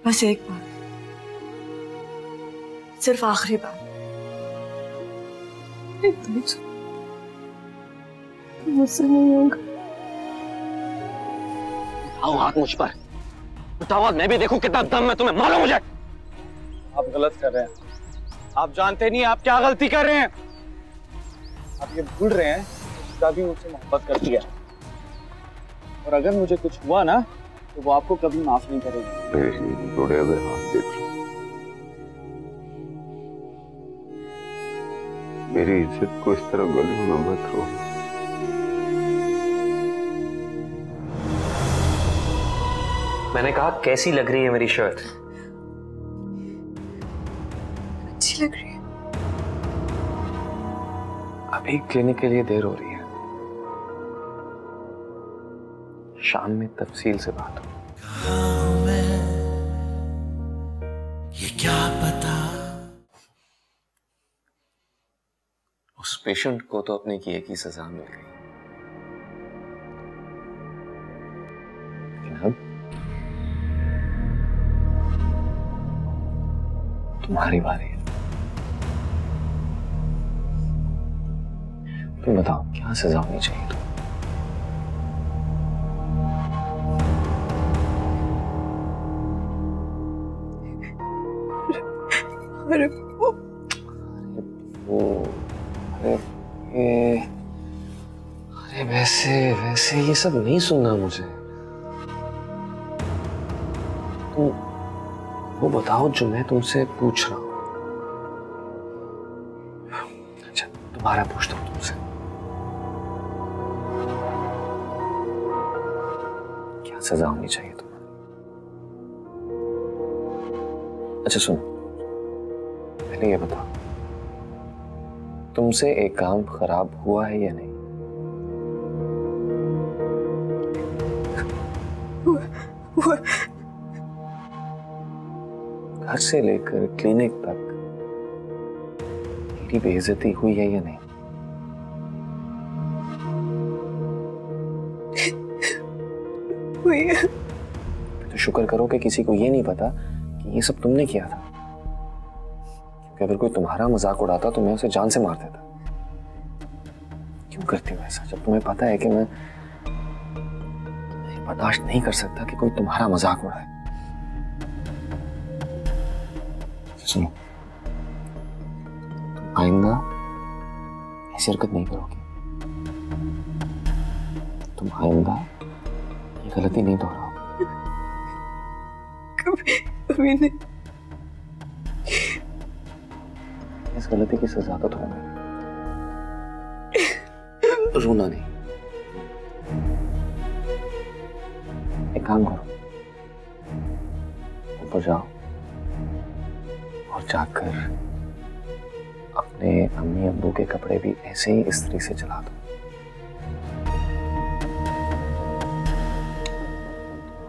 बस एक बार, सिर्फ आखिरी बार, मुझसे नहीं होगा। उठाओ हाथ मुझ पर, उठाओ हाथ, मैं भी देखूं कितना दम है तुम्हें, मारो मुझे। आप गलत कर रहे हैं, आप जानते नहीं आप क्या गलती कर रहे हैं। आप ये भूल रहे हैं दादी मुझसे मोहब्बत करती है, और अगर मुझे कुछ हुआ ना तो वो आपको कभी माफ नहीं करेगी। मेरे जुड़े हुए हाथ देख लो, मेरी इज्जत को इस तरह गले में मत रो। मैंने कहा कैसी लग रही है मेरी शर्ट? अच्छी लग रही है। अभी क्लिनिक के लिए देर हो रही है, शाम में तफसील से बात हो। ये क्या पता। उस पेशेंट को तो अपने किए की सजा मिल गई, लेकिन अब तुम्हारी बारी है। तुम बताओ क्या सजा होनी चाहिए तुम्हें? अरे वैसे वैसे ये सब नहीं सुनना मुझे। तुम वो बताओ जो मैं तुमसे पूछ रहा हूं। अच्छा दोबारा पूछता हूं तुमसे, क्या सजा होनी चाहिए तुम्हें? अच्छा सुनो, पहले ये बताओ तुमसे एक काम खराब हुआ है या नहीं? हुआ। घर से लेकर क्लिनिक तक मेरी बेइज्जती हुई है या नहीं? हुई है। तो शुक्र करो कि किसी को ये नहीं पता कि ये सब तुमने किया था, क्योंकि अगर कोई तुम्हारा मजाक उड़ाता तो मैं उसे जान से मार देता। क्यों करती हो ऐसा जब तुम्हें पता है कि मैं बर्दाश्त नहीं कर सकता कि कोई तुम्हारा मजाक उड़ाए? सुनो, तुम आइंदा ऐसी हरकत नहीं करोगी। तुम आइंदा ये गलती नहीं दोहराओ। कभी नहीं। इस गलती की सजा तो तुम्हें रोना नहीं। एक काम करो, ऊपर जाओ और जाकर अपने अम्मी अब्बू के कपड़े भी ऐसे ही इस्त्री से चला दो।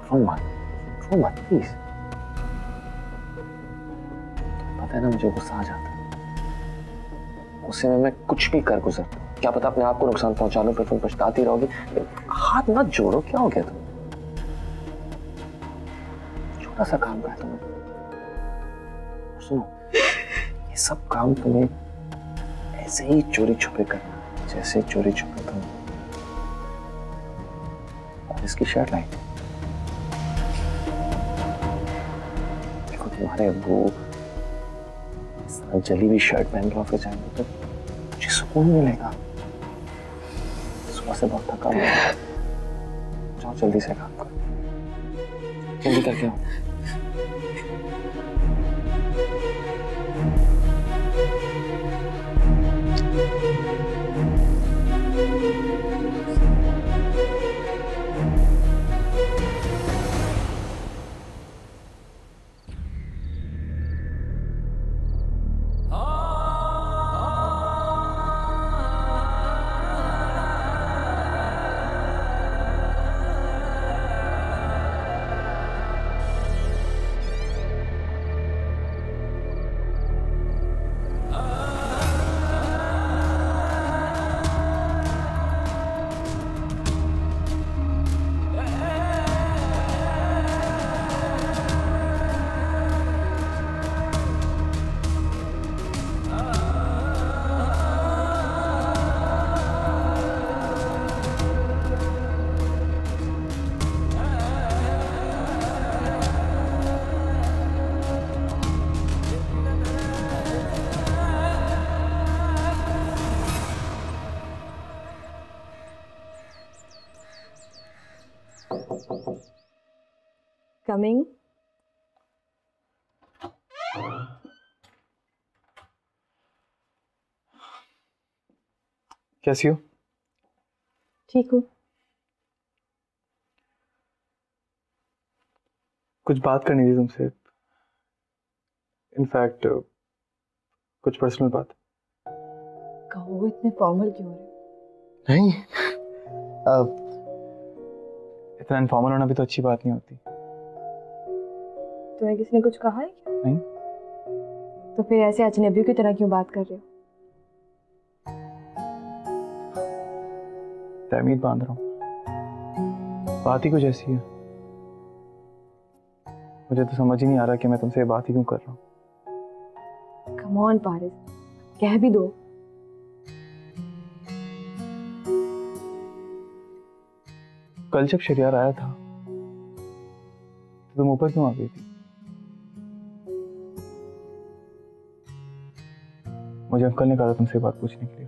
रो मत प्लीज। पता है ना मुझे गुस्सा आ जाता है, गुस्से में मैं कुछ भी कर गुजरता हूँ। क्या पता अपने आप को नुकसान पहुंचा लो, फिर तुम पछताती रहोगी। हाथ मत जोड़ो, क्या हो गया तुम? छोटा सा काम का है तुम्हें। सुनो, ये सब काम तुम्हें ऐसे ही चोरी छुपे करना, जैसे चोरी छुपे तुम और इसकी शर्ट लाई। देखो तुम्हारे अब्बू इस तरह जली हुई शर्ट पहन के ऑफिस जाएंगे तो मुझे सुकून मिलेगा। सुबह से बहुत थका हुआ है। जाओ जल्दी से काम करो, जल्दी करके आओ। कमिंग। कैसी हो? ठीक हूँ। कुछ बात करनी थी तुमसे। इनफैक्ट कुछ पर्सनल बात। कहो, इतने फॉर्मल क्यों हो रहे? नहीं, इतना इनफॉर्मल होना भी तो अच्छी बात नहीं होती। तुम्हें किसी ने कुछ कहा है क्या? नहीं। तो फिर ऐसे अजनबियों की तरह क्यों बात कर रहे हो? तहमीद बांध रहा हूँ। बात ही कुछ ऐसी है। मुझे तो समझ ही नहीं आ रहा कि मैं तुमसे ये बात ही क्यों कर रहा हूँ। कम ऑन पारिस, कह भी दो। कल जब शरियार आया था तो तुम ऊपर क्यों आ गई थी? मुझे अंकल ने कहा था तुमसे बात पूछने के लिए।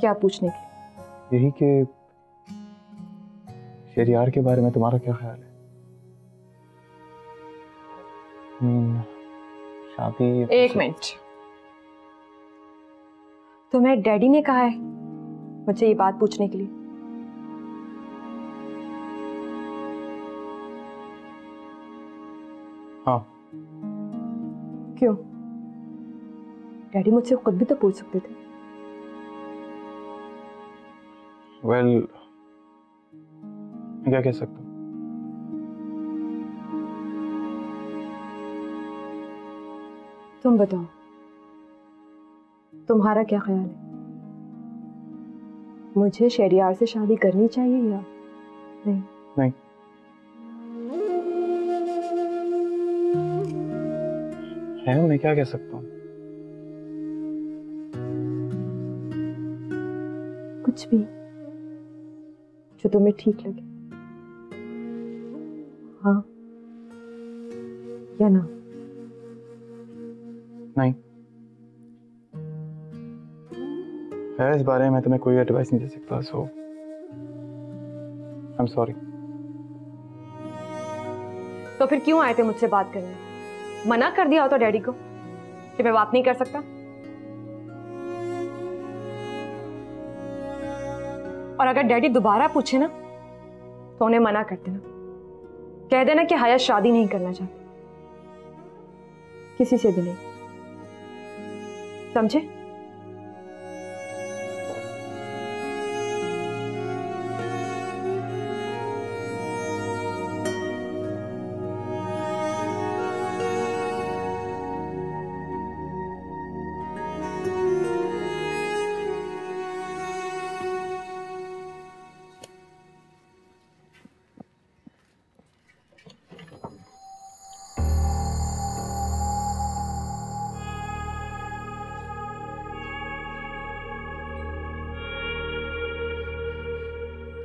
क्या पूछने के लिए? यही कि शरियार के बारे में तुम्हारा क्या ख्याल है? शादी। एक मिनट, तुम्हें डैडी ने कहा है मुझे ये बात पूछने के लिए? हाँ। क्यों? डैडी मुझसे खुद भी तो पूछ सकते थे। वेल, मैं क्या कह सकता हूँ? तुम बताओ, तुम्हारा क्या ख्याल है? मुझे शरियार से शादी करनी चाहिए या नहीं? नहीं। है, मैं क्या कह सकता हूँ? कुछ भी जो तुम्हें ठीक लगे। हाँ या ना? नहीं। है, इस बारे में तुम्हें कोई एडवाइस नहीं दे सकता, सो आई एम सॉरी। तो फिर क्यों आए थे मुझसे बात करने? मना कर दिया हो तो डैडी को कि मैं बात नहीं कर सकता? और अगर डैडी दोबारा पूछे ना तो उन्हें मना कर देना। कह देना कि हयात शादी नहीं करना चाहती, किसी से भी नहीं। समझे?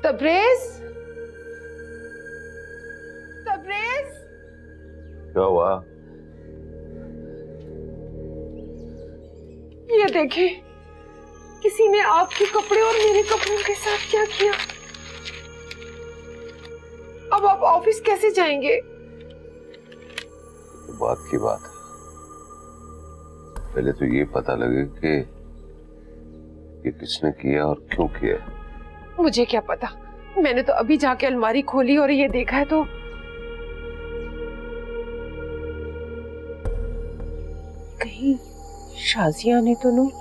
तबरेज, तबरेज, क्या हुआ? ये देखें, किसी ने आपके कपड़े और मेरे कपड़ों के साथ क्या किया। अब आप ऑफिस कैसे जाएंगे? तो बात की बात है, पहले तो ये पता लगे कि ये किसने किया और क्यों किया। मुझे क्या पता, मैंने तो अभी जाके अलमारी खोली और ये देखा है तो कहीं शाजिया ने तो नहीं।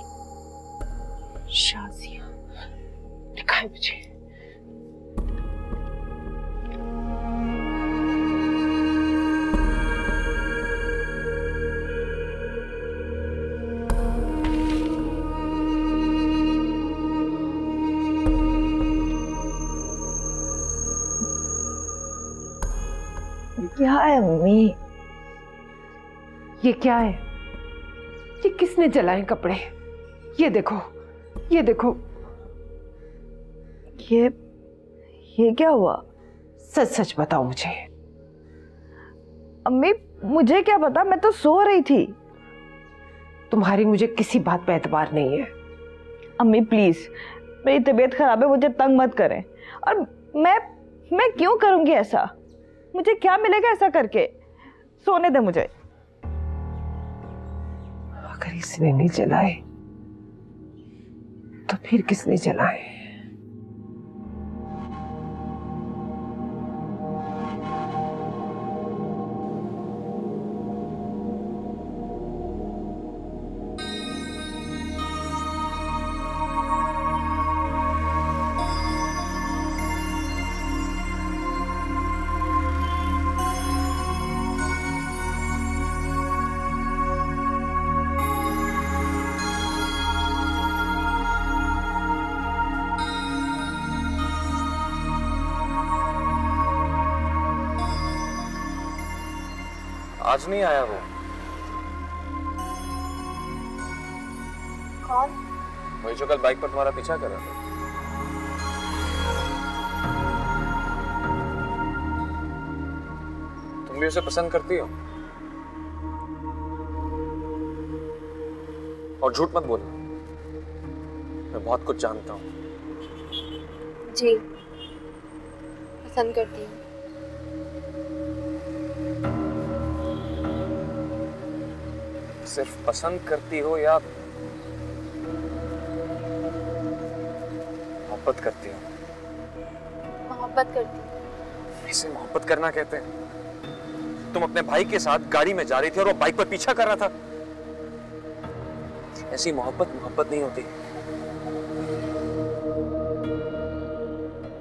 शाजिया लिखा है मुझे। क्या है मम्मी? ये क्या है? ये किसने जलाए कपड़े? ये देखो, ये देखो। ये क्या हुआ? सच सच बताओ मुझे। अम्मी मुझे क्या पता, मैं तो सो रही थी। तुम्हारी मुझे किसी बात पे एतबार नहीं है। अम्मी प्लीज, मेरी तबीयत खराब है, मुझे तंग मत करें। और मैं क्यों करूंगी ऐसा? मुझे क्या मिलेगा ऐसा करके? सोने दे मुझे। अगर इसने नहीं जलाए तो फिर किसने जलाए? आज नहीं आया वो। कौन? वही जो कल बाइक पर तुम्हारा पीछा कर रहा था। तुम भी उसे पसंद करती हो? और झूठ मत बोलना, मैं बहुत कुछ जानता हूं। जी, पसंद करती हूँ। सिर्फ पसंद करती हो या मोहब्बत करती हो? मोहब्बत करती हूँ। इसे मोहब्बत करना कहते हैं? तुम अपने भाई के साथ गाड़ी में जा रही थी और वो बाइक पर पीछा कर रहा था। ऐसी मोहब्बत नहीं होती।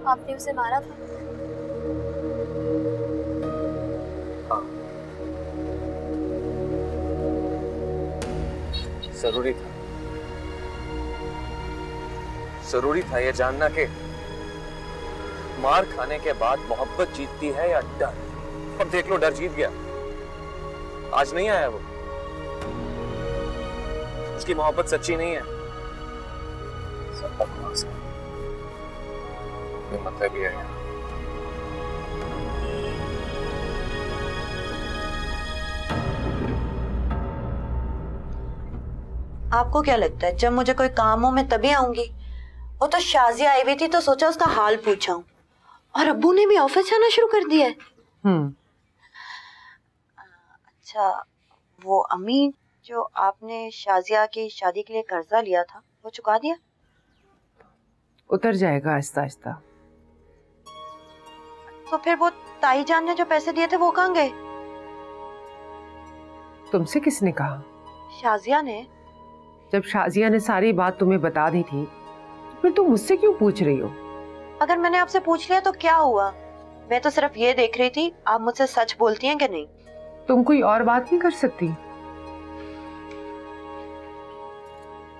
आपने उसे मारा था? हाँ, जरूरी था ये जानना कि मार खाने के बाद मोहब्बत जीतती है या डर। अब देख लो, डर जीत गया। आज नहीं आया वो। उसकी मोहब्बत सच्ची नहीं है, सब बकवास है। मतलब ही है। आपको क्या लगता है जब मुझे कोई काम हो मैं तभी आऊंगी? वो तो शाजिया आई हुई थी तो सोचा उसका हाल पूछाऊं, और अब्बू ने भी ऑफिस जाना शुरू कर दिया है। अच्छा, वो अम्मी जो आपने शाजिया की शादी के लिए कर्जा लिया था वो चुका दिया? उतर जाएगा आहिस्ता आहिस्ता। तो फिर वो ताई जान ने जो पैसे दिए थे वो कहाँ गए? तुमसे किसने कहा? शाजिया ने। जब शाजिया ने सारी बात तुम्हें बता दी थी तो फिर तुम मुझसे क्यों पूछ रही हो? अगर मैंने आपसे पूछ लिया तो क्या हुआ? मैं तो सिर्फ ये देख रही थी आप मुझसे सच बोलती हैं कि नहीं। तुम कोई और बात नहीं कर सकती?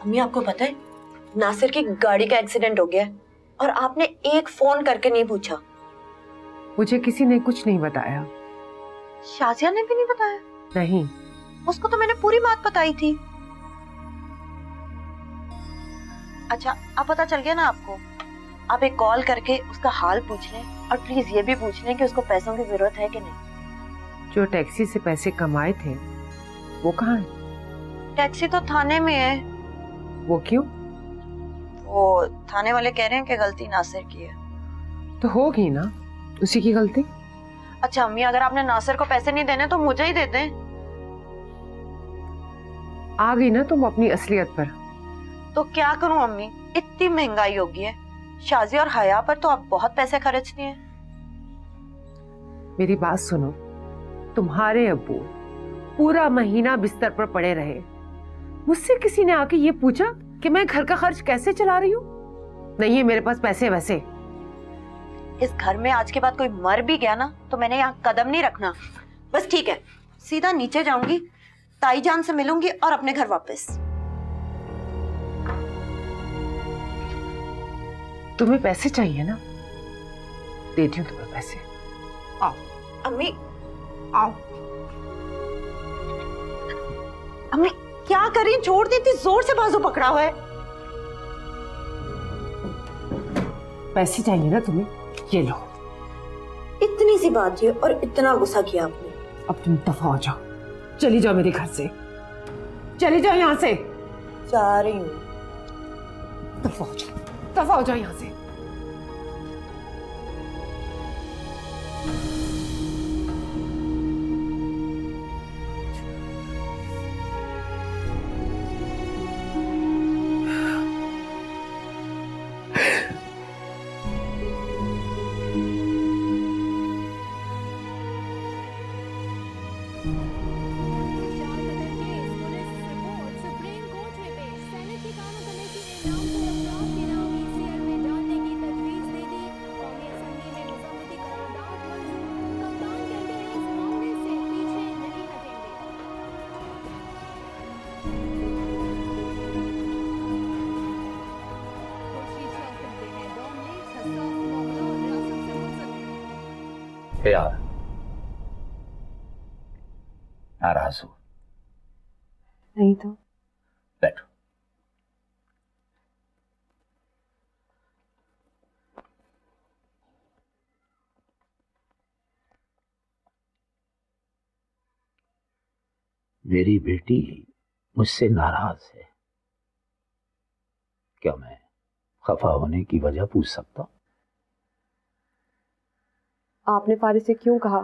अम्मी, आपको पता है नासिर की गाड़ी का एक्सीडेंट हो गया है और आपने एक फोन करके नहीं पूछा। मुझे किसी ने कुछ नहीं बताया। शाजिया ने भी नहीं बताया? नहीं। उसको तो मैंने पूरी बात बताई थी। अच्छा, अब पता चल गया ना आपको? आप एक कॉल करके उसका हाल पूछ लें और प्लीज ये भी पूछ लें कि उसको पैसों की जरूरत है कि नहीं। जो टैक्सी से पैसे कमाए थे वो कहाँ है? टैक्सी तो थाने में है। वो क्यों? वो थाने वाले कह रहे हैं कि गलती नासिर की है। तो होगी ना उसी की गलती। अच्छा अम्मी, अगर आपने नासिर को पैसे नहीं देने तो मुझे ही दे दें। आ गई ना तुम अपनी असलियत पर। तो क्या करूं अम्मी, इतनी महंगाई हो गई है। शाजिया और हया पर तो आप बहुत पैसे खर्चती हैं। मेरी बात सुनो, तुम्हारे अब्बू पूरा महीना बिस्तर पर पड़े रहे। मुझसे किसी ने आके ये पूछा कि मैं घर का खर्च कैसे चला रही हूँ? नहीं है मेरे पास पैसे वैसे। इस घर में आज के बाद कोई मर भी गया ना तो मैंने यहाँ कदम नहीं रखना। बस ठीक है, सीधा नीचे जाऊंगी, ताई जान से मिलूंगी और अपने घर वापस। तुम्हें पैसे चाहिए ना? देती हूँ तुम्हें पैसे। आओ। अम्मी, आओ। अम्मी क्या करी? छोड़ देती, जोर से बाजू पकड़ा हुआ है। पैसे चाहिए ना तुम्हें? ये लो। इतनी सी बात है और इतना गुस्सा किया आपने। अब तुम दफा हो जाओ, चली जाओ मेरे घर से, चली जाओ यहाँ से। जा रही हूँ। दफा हो जाओ, दफा हो जाओ यहाँ से। यार नाराज हो? नहीं तो। बैठो। मेरी बेटी मुझसे नाराज है। क्या मैं खफा होने की वजह पूछ सकता हूं? आपने फारिस से क्यों कहा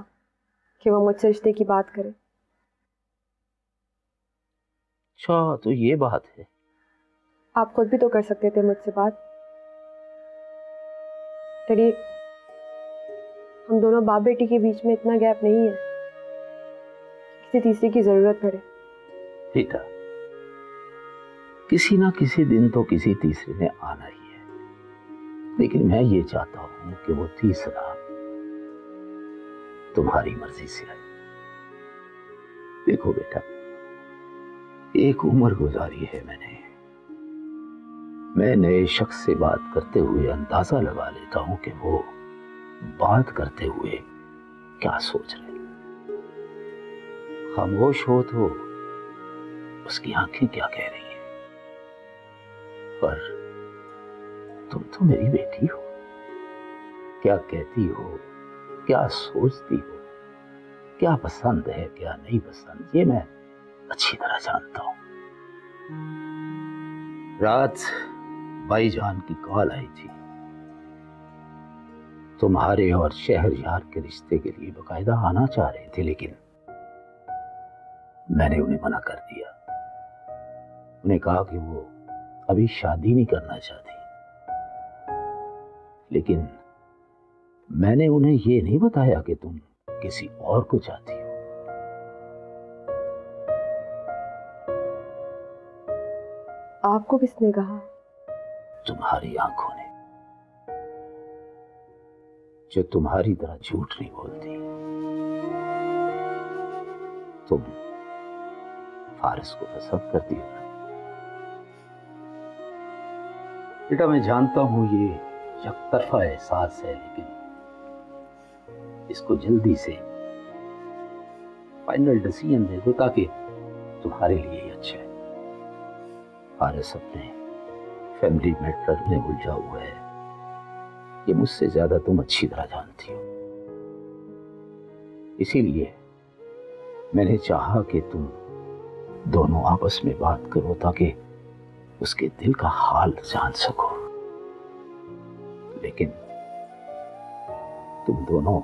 कि वो मुझसे रिश्ते की बात करे? अच्छा, तो ये बात है। आप खुद भी तो कर सकते थे मुझसे बात। डैडी, हम दोनों बाप बेटी के बीच में इतना गैप नहीं है किसी तीसरे की जरूरत पड़े। बेटा, किसी ना किसी दिन तो किसी तीसरे ने आना ही है, लेकिन मैं ये चाहता हूं कि वो तीसरा तुम्हारी मर्जी से आए। देखो बेटा, एक उम्र गुजारी है मैं नए शख्स से बात करते हुए अंदाजा लगा लेता हूं कि वो बात करते हुए क्या सोच रहे। खामोश हो तो उसकी आंखें क्या कह रही हैं, पर तुम तो मेरी बेटी हो। क्या कहती हो, क्या सोचती हो, क्या पसंद है, क्या नहीं पसंद, ये मैं अच्छी तरह जानता हूं। रात भाईजान की कॉल आई थी। तुम्हारे और शहरयार के रिश्ते के लिए बकायदा आना चाह रहे थे, लेकिन मैंने उन्हें मना कर दिया। उन्हें कहा कि वो अभी शादी नहीं करना चाहती, लेकिन मैंने उन्हें ये नहीं बताया कि तुम किसी और को चाहती हो। आपको किसने कहा? तुम्हारी आंखों ने, जो तुम्हारी तरह झूठ नहीं बोलती। तुम फारिस को पसंद करती हो ना? बेटा, मैं जानता हूं ये एकतरफा एहसास है, लेकिन इसको जल्दी से फाइनल डिसीजन दे दो ताकि तुम्हारे लिए ही अच्छा है। फारिस अपने फैमिली मैटर में उलझा हुआ है, ये मुझसे ज्यादा तुम अच्छी तरह जानती हो। इसीलिए मैंने चाहा कि तुम दोनों आपस में बात करो ताकि उसके दिल का हाल जान सको, लेकिन तुम दोनों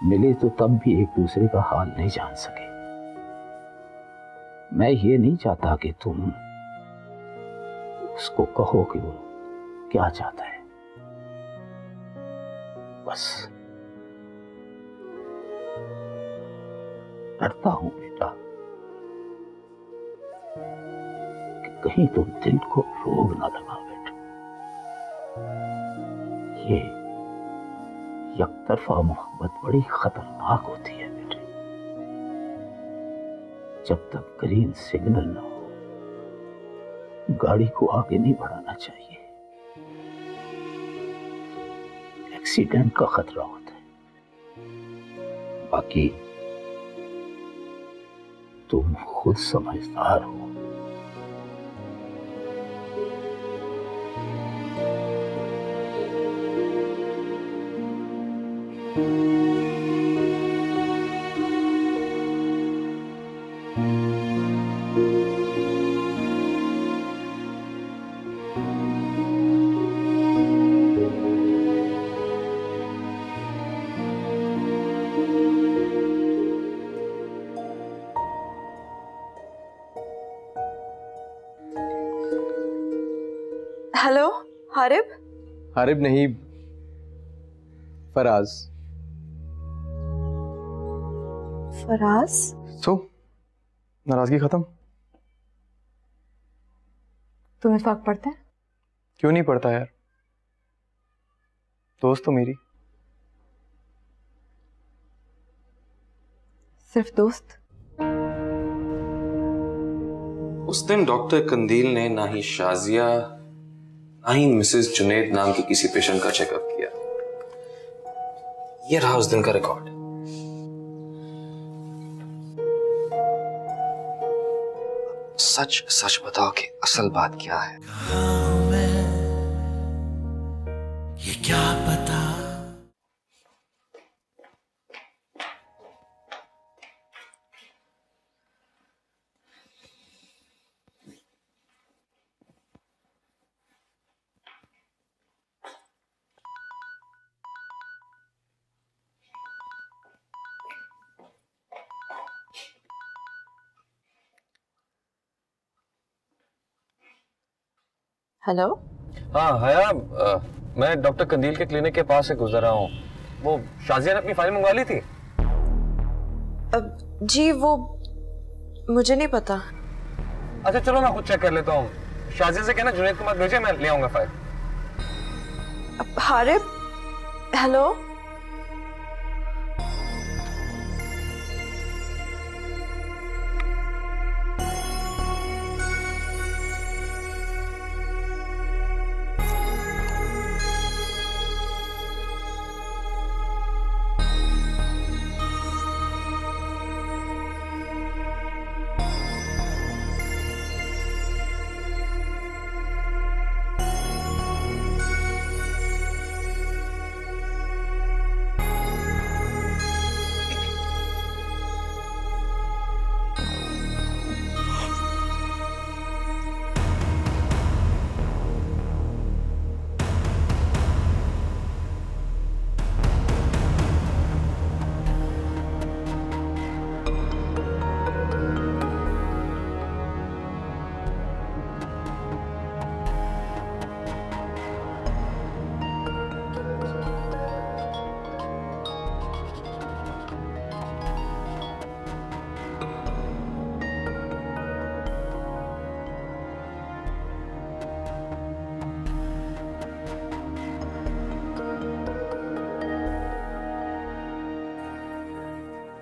मिले तो तब भी एक दूसरे का हाल नहीं जान सके। मैं ये नहीं चाहता कि तुम उसको कहो कि वो क्या चाहता है। बस डरता हूं बेटा कि कहीं तुम दिल को रोग ना लगा बेटा। ये एकतरफा मोहब्बत बड़ी खतरनाक होती है बेटे। जब तक ग्रीन सिग्नल ना हो, गाड़ी को आगे नहीं बढ़ाना चाहिए। एक्सीडेंट का खतरा होता है। बाकी तुम खुद समझदार हो। हेलो हारिब। हारिब नहीं, फराज। फराज? तो नाराजगी खत्म? तुम्हें फर्क पड़ता है? क्यों नहीं पड़ता यार, दोस्त तो मेरी। सिर्फ दोस्त? उस दिन डॉक्टर कंदील ने ना ही शाजिया ना ही मिसेस जुनैद नाम की किसी पेशेंट का चेकअप किया। ये रहा उस दिन का रिकॉर्ड। सच सच बताओ कि असल बात क्या है। ये क्या पता। हेलो। हाँ हया, मैं डॉक्टर कंदील के क्लिनिक के पास से गुजर रहा हूँ। वो शाजिया ने अपनी फाइल मंगवा ली थी। जी वो मुझे नहीं पता। अच्छा चलो मैं खुद चेक कर लेता हूँ। शाजिया से कहना जुनैद को मत भेजे, मैं ले आऊंगा फाइल। हारिब, हेलो।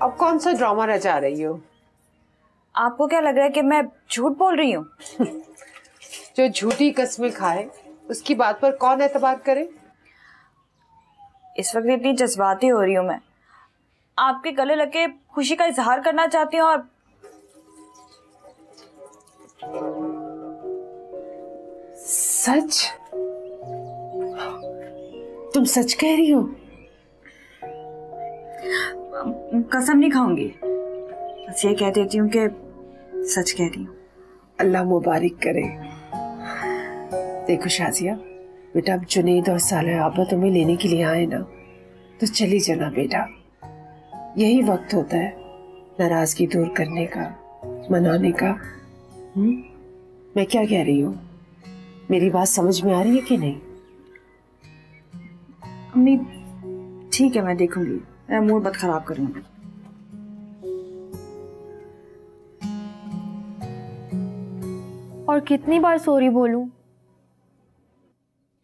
अब कौन सा ड्रामा रचा रही हो? आपको क्या लग रहा है कि मैं झूठ बोल रही हूँ? जो झूठी कस्में खाए उसकी बात पर कौन एतबार करे? इस वक्त इतनी जज्बाती हो रही हूँ मैं। आपके गले लग के खुशी का इजहार करना चाहती हूँ और सच? तुम सच कह रही हो? कसम नहीं खाऊंगी, बस ये कह देती हूँ कि सच कह रही हूँ। अल्लाह मुबारक करे। देखो शाजिया, बेटा अब जुनैद और साले आपा तुम्हें लेने के लिए आए ना, तो चली जाना बेटा। यही वक्त होता है नाराजगी दूर करने का, मनाने का। मैं क्या कह रही हूँ, मेरी बात समझ में आ रही है कि नहीं? अम्मी ठीक है, मैं देखूंगी, मैं मूड मत खराब करूंगी। और कितनी बार सॉरी बोलूं?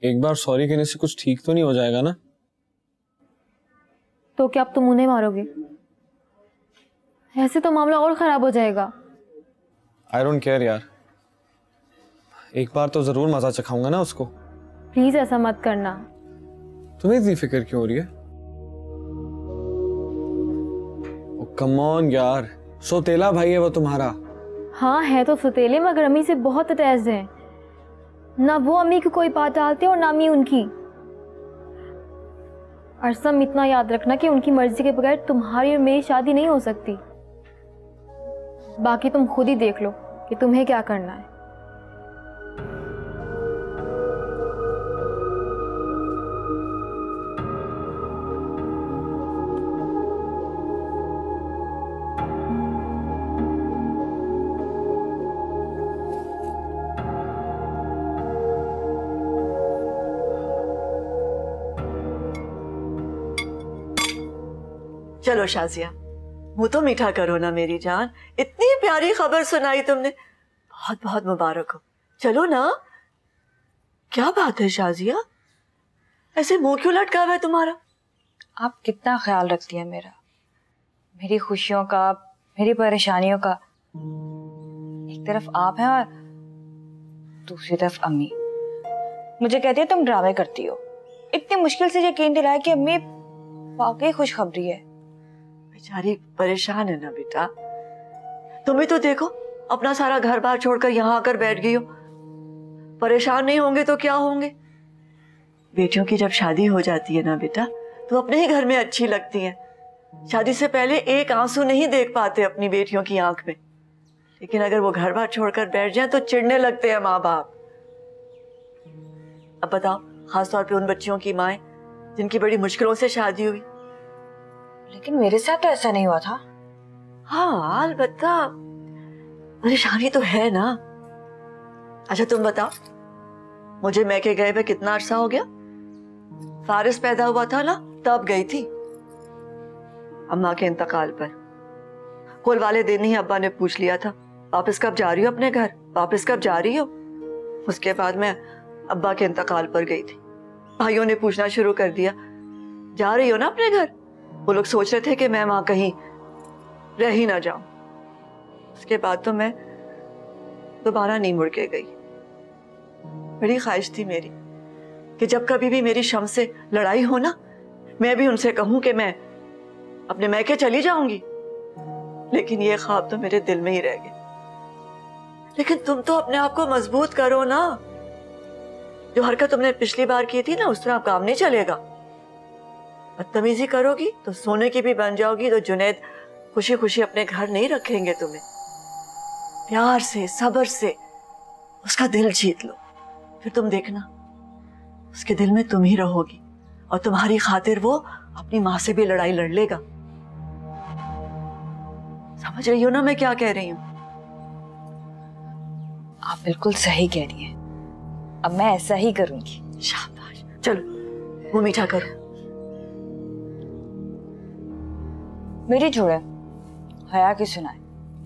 एक बार सॉरी कहने से कुछ ठीक तो नहीं हो जाएगा ना? तो क्या अब तुम उन्हें मारोगे? ऐसे तो मामला और खराब हो जाएगा। आई डोंट केयर यार, एक बार तो जरूर मजा चखाऊंगा ना उसको। प्लीज ऐसा मत करना। तुम्हें इतनी फिक्र क्यों हो रही है? कम ऑन यार, सौतेला भाई है वो तुम्हारा। हाँ है तो सौतेले, मगर अम्मी से बहुत अटैच्ड है। ना वो अम्मी की कोई बात टालते और ना अम्मी उनकी। अरसम, इतना याद रखना कि उनकी मर्जी के बगैर तुम्हारी और मेरी शादी नहीं हो सकती। बाकी तुम खुद ही देख लो कि तुम्हें क्या करना है। चलो शाजिया, मुंह तो मीठा करो ना मेरी जान, इतनी प्यारी खबर सुनाई तुमने, बहुत बहुत मुबारक हो। चलो ना। क्या बात है शाजिया, ऐसे मुंह क्यों लटका हुआ है तुम्हारा? आप कितना ख्याल रखती हैं मेरा, मेरी खुशियों का, मेरी परेशानियों का। एक तरफ आप हैं और दूसरी तरफ अम्मी। मुझे कहती है तुम ड्रामे करती हो। इतनी मुश्किल से यकीन दिलाया कि अम्मी वाकई खुशखबरी है। बेचारी परेशान है ना बेटा। तुम भी तो देखो, अपना सारा घर बार छोड़कर यहाँ आकर बैठ गई हो। परेशान नहीं होंगे तो क्या होंगे। बेटियों की जब शादी हो जाती है ना बेटा, तो अपने ही घर में अच्छी लगती हैं। शादी से पहले एक आंसू नहीं देख पाते अपनी बेटियों की आंख में, लेकिन अगर वो घर बार छोड़कर बैठ जाए तो चिढ़ने लगते हैं माँ बाप। अब बताओ, खासतौर पे उन बच्चियों की माएं जिनकी बड़ी मुश्किलों से शादी हुई। लेकिन मेरे साथ तो ऐसा नहीं हुआ था। हाँ अलबत्ता, परेशानी तो है ना। अच्छा तुम बताओ, मुझे मैके गए हुए कितना अरसा हो गया? फारिस पैदा हुआ था ना, तब गई थी। अम्मा के इंतकाल पर कुल वाले दिन ही अब्बा ने पूछ लिया था, वापस कब जा रही हो अपने घर, वापस कब जा रही हो। उसके बाद मैं अब्बा के इंतकाल पर गई थी। भाइयों ने पूछना शुरू कर दिया, जा रही हो ना अपने घर। वो लोग सोच रहे थे कि मैं वहां कहीं रह ही ना जाऊं। उसके बाद तो मैं दोबारा नहीं मुड़ के गई। बड़ी ख्वाहिश थी मेरी कि जब कभी भी मेरी शम से लड़ाई हो ना, मैं भी उनसे कहूं कि मैं अपने मैके चली जाऊंगी। लेकिन ये ख्वाब तो मेरे दिल में ही रह गए। लेकिन तुम तो अपने आप को मजबूत करो ना। जो हरकत तुमने पिछली बार की थी ना, उस तरह काम नहीं चलेगा। बदतमीजी करोगी तो सोने की भी बन जाओगी, तो जुनैद खुशी खुशी अपने घर नहीं रखेंगे तुम्हें। प्यार से, सब्र से उसका दिल जीत लो, फिर तुम देखना उसके दिल में तुम ही रहोगी और तुम्हारी खातिर वो अपनी माँ से भी लड़ाई लड़ लेगा। समझ रही हो ना मैं क्या कह रही हूँ? आप बिल्कुल सही कह रही हैं। अब मैं ऐसा ही करूंगी। शाबाश, चलो वो मीठा करो। मेरी छोड़े, हया की सुनाए।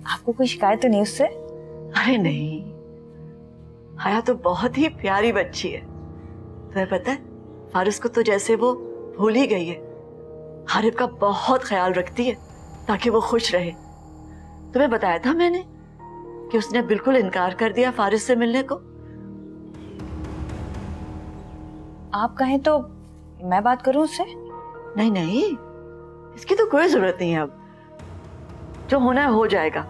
आपको कोई शिकायत तो नहीं उससे? अरे नहीं, हया तो बहुत ही प्यारी बच्ची है। तुम्हें पता है, फारिस को तो जैसे वो भूल ही गई है। हारिब का बहुत ख्याल रखती है ताकि वो खुश रहे। तुम्हें बताया था मैंने कि उसने बिल्कुल इनकार कर दिया फारिस से मिलने को। आप कहें तो मैं बात करूं उससे? नहीं नहीं, इसकी तो कोई जरूरत नहीं है। अब जो होना है हो जाएगा।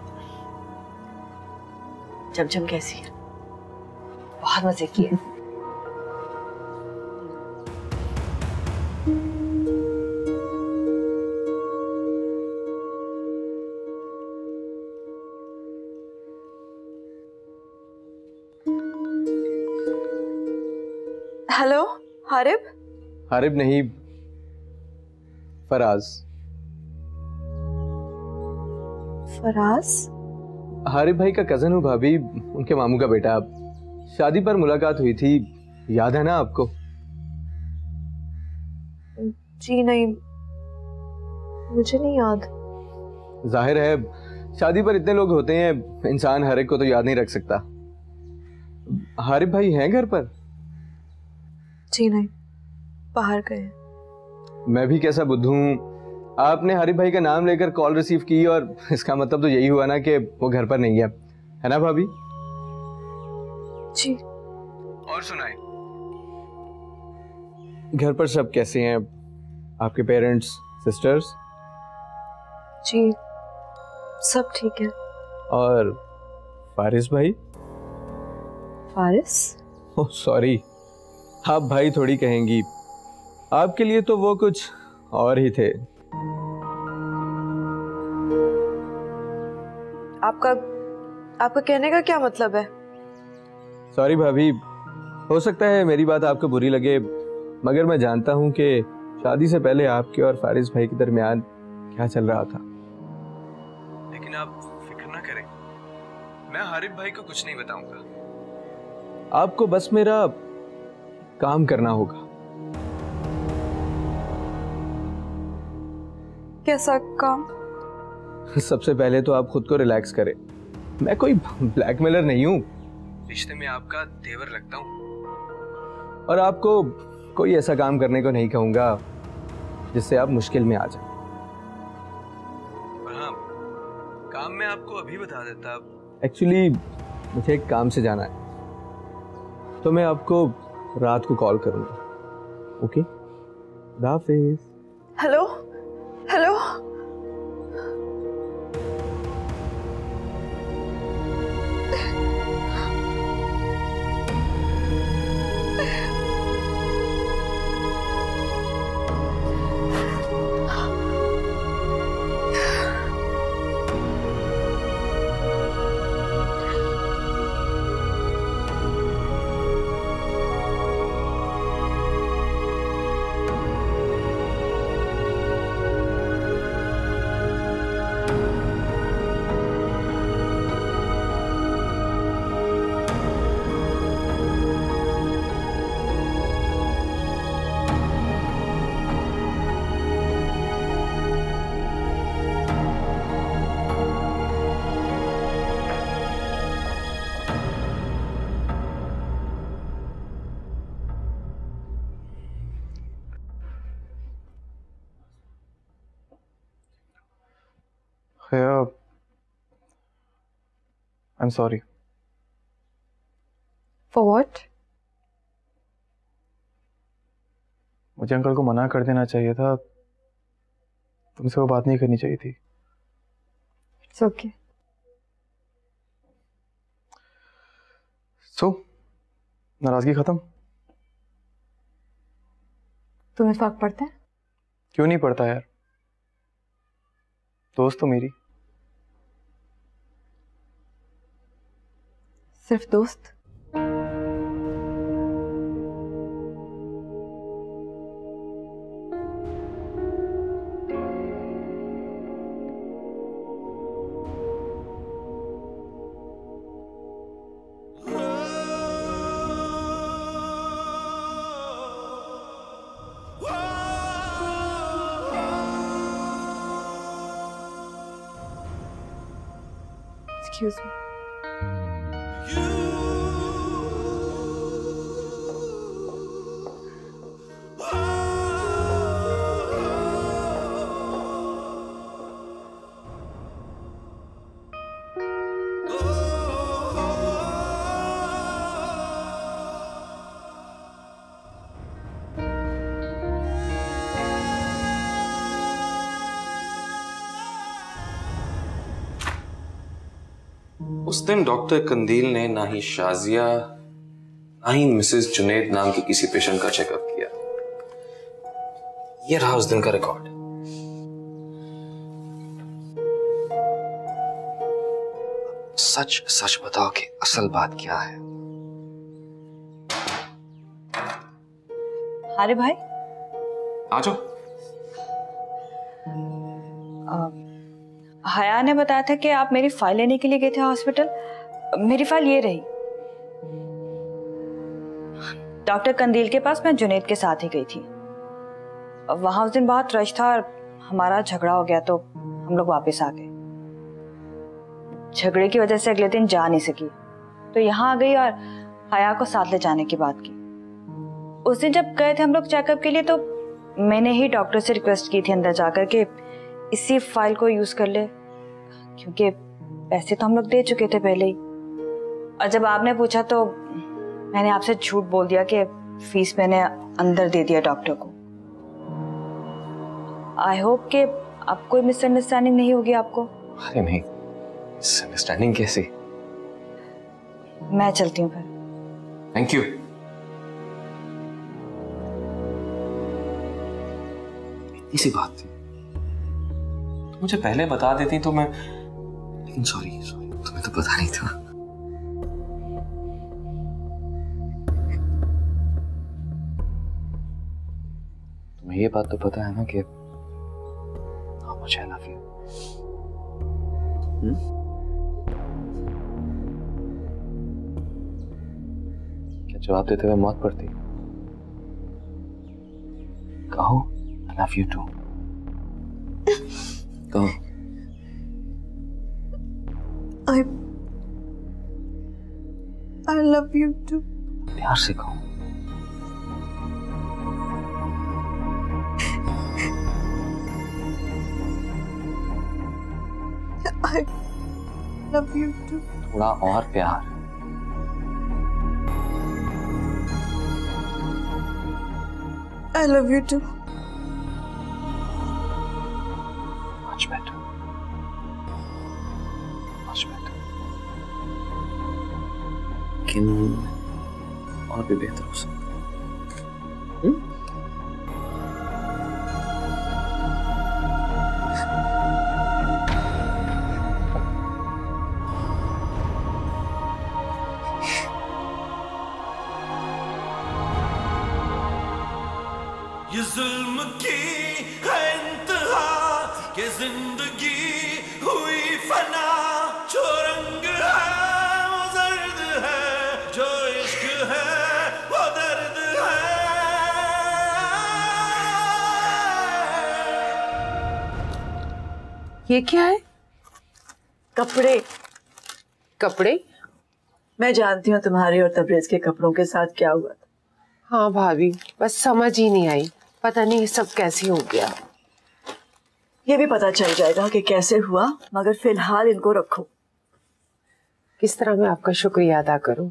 चमचम कैसी है? बहुत मजे की है। हेलो हारिब। हारिब नहीं, फराज। फराज? हारिब भाई का कजन हूँ भाभी, उनके मामू का बेटा। शादी पर मुलाकात हुई थी, याद है ना आपको? जी नहीं, मुझे नहीं याद। जाहिर है, शादी पर इतने लोग होते हैं, इंसान हर एक को तो याद नहीं रख सकता। हारिब भाई हैं घर पर? जी नहीं, बाहर गए। मैं भी कैसा बुद्धू हूँ, आपने हारिब भाई का नाम लेकर कॉल रिसीव की और इसका मतलब तो यही हुआ ना कि वो घर पर नहीं है ना भाभी? जी। और सुनाए, घर पर सब कैसे हैं? आपके पेरेंट्स, सिस्टर्स? जी सब ठीक है। और फारिस भाई? फारिस? ओह सॉरी, आप भाई थोड़ी कहेंगी, आपके लिए तो वो कुछ और ही थे। आपका कहने का क्या मतलब है? सॉरी भाभी, हो सकता है मेरी बात आपको बुरी लगे, मगर मैं जानता हूं कि शादी से पहले आपके और फारिस भाई के दरमियान क्या चल रहा था। लेकिन आप फिक्र ना करें, मैं हारिब भाई को कुछ नहीं बताऊंगा। आपको बस मेरा काम करना होगा। कैसा काम? सबसे पहले तो आप खुद को रिलैक्स करें। मैं कोई ब्लैकमेलर नहीं हूं, रिश्ते में आपका देवर लगता हूं, और आपको कोई ऐसा काम करने को नहीं कहूंगा जिससे आप मुश्किल में आ जाएं। और हाँ, काम मैं आपको अभी बता देता। एक्चुअली मुझे एक काम से जाना है, तो मैं आपको रात को कॉल करूंगा। ओके, खुदा हाफिज़। हेलो। भैया, I am sorry. For what? मुझे अंकल को मना कर देना चाहिए था, तुमसे वो बात नहीं करनी चाहिए थी। It's okay. सो नाराजगी खत्म? तुम्हें फर्क पड़ता है? क्यों नहीं पड़ता यार, दोस्त तो मेरी। सिर्फ दोस्त? Excuse me. उस दिन डॉक्टर कंदील ने ना ही शाजिया ना ही मिसेस जुनैद नाम की किसी पेशेंट का चेकअप किया। ये रहा उस दिन का रिकॉर्ड। सच सच बताओ कि असल बात क्या है? अरे भाई, आ जाओ। हया ने बताया था कि आप मेरी फाइल लेने के लिए गए थे हॉस्पिटल। मेरी फाइल ये रही। डॉक्टर कंदील के पास मैं जुनैद के साथ ही गई थी। वहां उस दिन बहुत रश था और हमारा झगड़ा हो गया, तो हम लोग वापस आ गए। झगड़े की वजह से अगले दिन जा नहीं सकी, तो यहाँ आ गई और हया को साथ ले जाने की बात की। उस दिन जब गए थे हम लोग चेकअप के लिए, तो मैंने ही डॉक्टर से रिक्वेस्ट की थी अंदर जाकर के इसी फाइल को यूज कर ले, क्योंकि पैसे तो हम लोग दे चुके थे पहले ही। और जब आपने पूछा तो मैंने आपसे झूठ बोल दिया कि फीस मैंने अंदर दे दिया डॉक्टर को। आई होप कि अब कोई मिसअंडरस्टैंडिंग नहीं होगी आपको। अरे नहीं, मिसअंडरस्टैंडिंग कैसी? मैं चलती हूँ फिर। Thank you. इतनी सी बात थी, तो मुझे पहले बता देती तो मैं, लेकिन सॉरी तुम्हें तो पता नहीं था। तुम्हें ये बात तो पता है ना कि हाँ, मुझे आई लव यू। क्या जवाब देते हुए मौत पड़ती? कहो आई लव यू टू। कहो। I love you too. प्यार से कहो। I love you too. थोड़ा और प्यार। I love you too. Much better. Much better. लेकिन और भी बेहतर हो सकता है। ये जुल्म की है इंतहा कि जिंदगी हुई फना, जो रंग है वो दर्द है, जो इश्क है वो दर्द है। ये क्या है? कपड़े। कपड़े? मैं जानती हूँ तुम्हारे और तबरेज के कपड़ों के साथ क्या हुआ था। हाँ भाभी, बस समझ ही नहीं आई, पता नहीं ये सब कैसे हो गया। ये भी पता चल जाएगा कि कैसे हुआ, मगर फिलहाल इनको रखो। किस तरह मैं आपका शुक्रिया अदा करूं?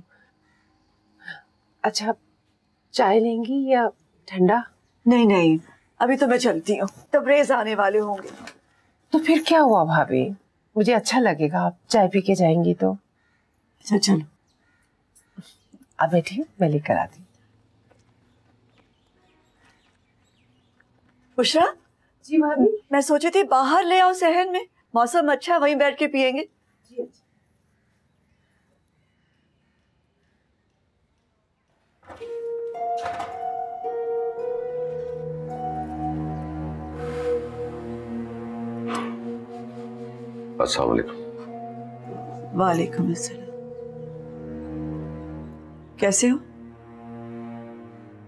अच्छा, चाय लेंगी या ठंडा? नहीं नहीं, अभी तो मैं चलती हूँ, तबरेज आने वाले होंगे। तो फिर क्या हुआ भाभी, मुझे अच्छा लगेगा आप चाय पी के जाएंगी तो। अच्छा चलो, अब बैठिए, मैं लेकर आती हूँ। बुशरा जी भाभी। मैं सोची थी बाहर ले आओ सहन में, मौसम अच्छा है, वहीं बैठ के पियेंगे। जी। अस्सलाम वालेकुम। वालेकुम अस्सलाम। कैसे हो?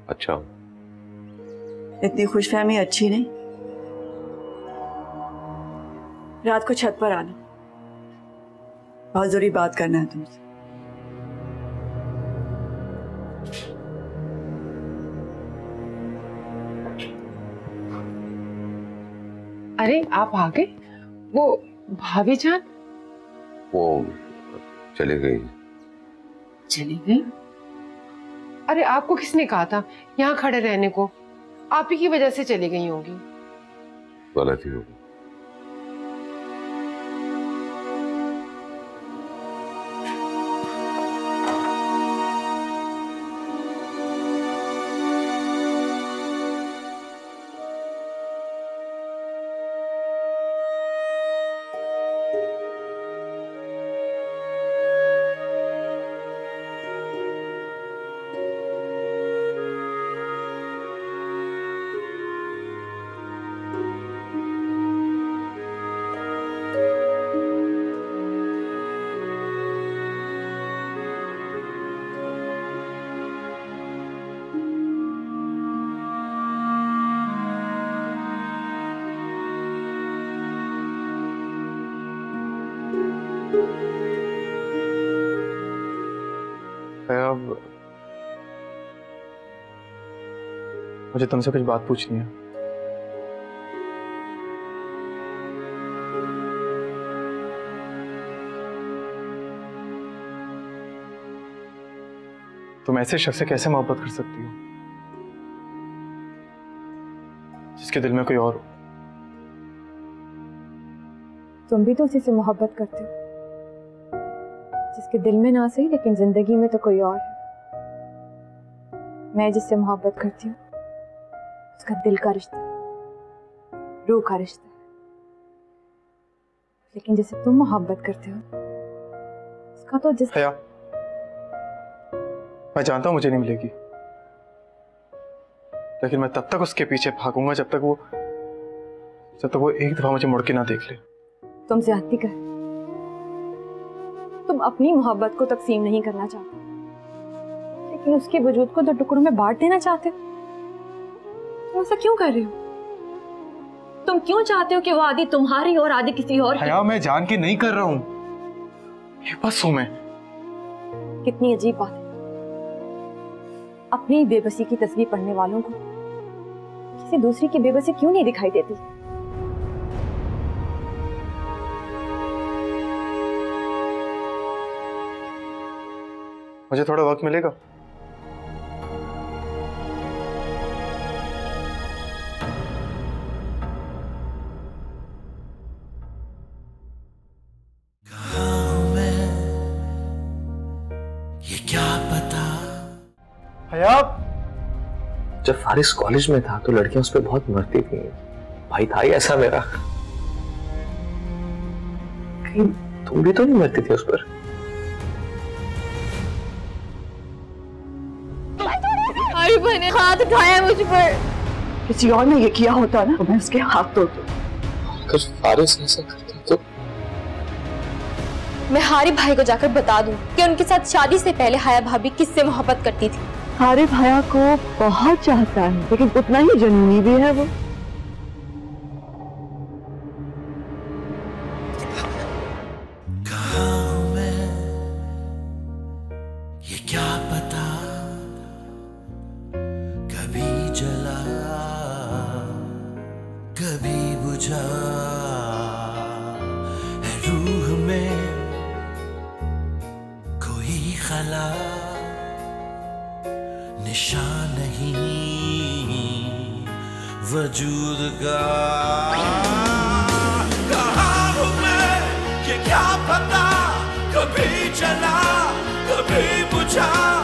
अच्छा। इतनी खुशफहमी अच्छी नहीं। रात को छत पर आना, बहुत जरूरी बात करना है तुमसे। अरे आप आ गए? वो भाभी जान? वो चली गई। चली गई? अरे आपको किसने कहा था यहाँ खड़े रहने को? आप ही की वजह से चली गई होंगी। गलती होगी। मुझे तुमसे कुछ बात पूछनी है। तुम ऐसे शख्स से कैसे मोहब्बत कर सकती हो जिसके दिल में कोई और हो? तुम भी तो उसी से मोहब्बत करते हो जिसके दिल में ना सही लेकिन जिंदगी में तो कोई और है। मैं जिससे मोहब्बत करती हूँ उसका दिल का रिश्ता है, रूह का रिश्ता है, लेकिन जिससे तुम मोहब्बत करते हो उसका तो जिस हया, मैं जानता हूं मुझे नहीं मिलेगी, लेकिन मैं तब तक उसके पीछे भागूंगा जब तक वो एक दफा मुझे मुड़ के ना देख ले। तुम ज्यादती कर, तुम अपनी मोहब्बत को तकसीम नहीं करना चाहते लेकिन उसके वजूद को दो टुकड़ों में बांट देना चाहते हो। तुम ऐसा क्यों कर रहे हो? तुम क्यों चाहते हो कि वो आदि तुम्हारी और आदि किसी और की? हया, मैं जान के नहीं कर रहा हूं, ये बस हूं मैं। कितनी अजीब बात है, अपनी बेबसी की तस्वीर पढ़ने वालों को किसी दूसरी की बेबसी क्यों नहीं दिखाई देती? मुझे थोड़ा वक्त मिलेगा? जब फारिस कॉलेज में था तो लड़कियां उस पर बहुत मरती थी। भाई था ही ऐसा मेरा। कहीं तुम भी तो नहीं मरती थी उस पर? अरे मैंने हाथ उठाया मुझ पर। किसी और ने ये किया होता ना तो मैं उसके हाथ तोड़ती। अगर फारिस ऐसा करता तो मैं हारी भाई को जाकर बता दूं कि उनके साथ शादी से पहले हया भाभी किससे मोहब्बत करती थी। हारिफ हया को बहुत चाहता है लेकिन उतना ही जुनूनी भी है वो। कहाँ हूँ मैं ये क्या पता, कभी जला कभी बुझा। खला निशान नहीं वजूद का। कहाँ हूँ मैं ये क्या पता, कभी चला कभी बुझा।